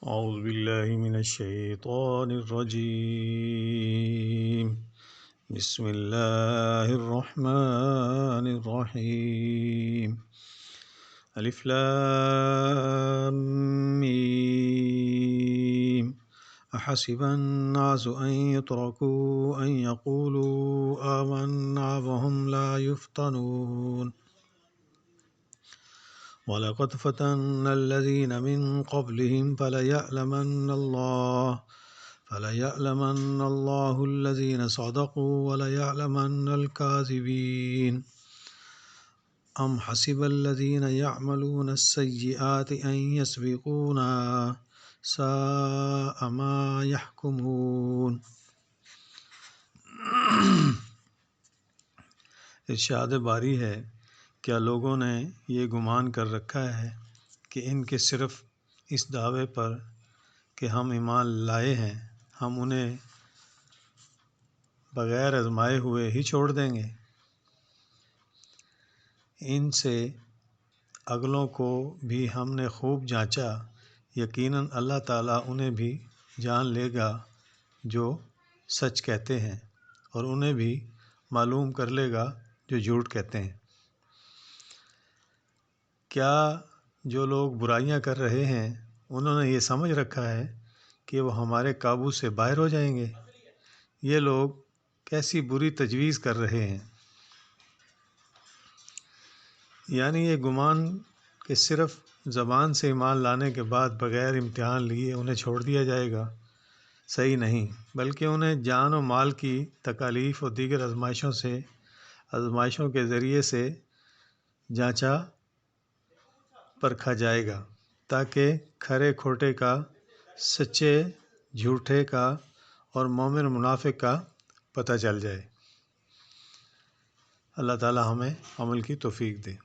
أعوذ بالله من الشيطان الرجيم. بسم الله الرحمن الرحيم. ألف لام ميم. أحسب الناس أن يتركوا أن يقولوا آمنا وهم لا يفتنون. وَلَقَدْ فَتَنَّا الَّذِينَ مِنْ قَبْلِهِمْ فَلَيَعْلَمَنَّ اللَّهُ الَّذِينَ صَدَقُوا وَلَيَعْلَمَنَّ الْكَاذِبِينَ. أَمْ حَسِبَ الَّذِينَ يَعْمَلُونَ السَّيِّئَاتِ أَنْ يَسْبِقُونَا سَاءَ مَا يَحْكُمُونَ. ارشاد باری ہے، کیا لوگوں نے یہ گمان کر رکھا ہے کہ ان کے صرف اس دعوے پر کہ ہم ایمان لائے ہیں ہم انہیں بغیر آزمائے ہوئے ہی چھوڑ دیں گے؟ ان سے اگلوں کو بھی ہم نے خوب جانچا، یقیناً اللہ تعالیٰ انہیں بھی جان لے گا جو سچ کہتے ہیں، اور انہیں بھی معلوم کر لے گا جو جھوٹ کہتے ہیں۔ کیا جو لوگ برائیاں کر رہے ہیں انہوں نے یہ سمجھ رکھا ہے کہ وہ ہمارے قابو سے باہر ہو جائیں گے؟ یہ لوگ کیسی بری تجویز کر رہے ہیں۔ یعنی یہ گمان کہ صرف زبان سے ایمان لانے کے بعد بغیر امتحان لیے انہیں چھوڑ دیا جائے گا، صحیح نہیں، بلکہ انہیں جان و مال کی تکالیف اور دیگر آزمائشوں کے ذریعے سے جانچا پرکھا جائے گا، تاکہ کھرے کھوٹے کا، سچے جھوٹے کا اور مومن منافق کا پتہ چل جائے۔ اللہ تعالی ہمیں عمل کی توفیق دے۔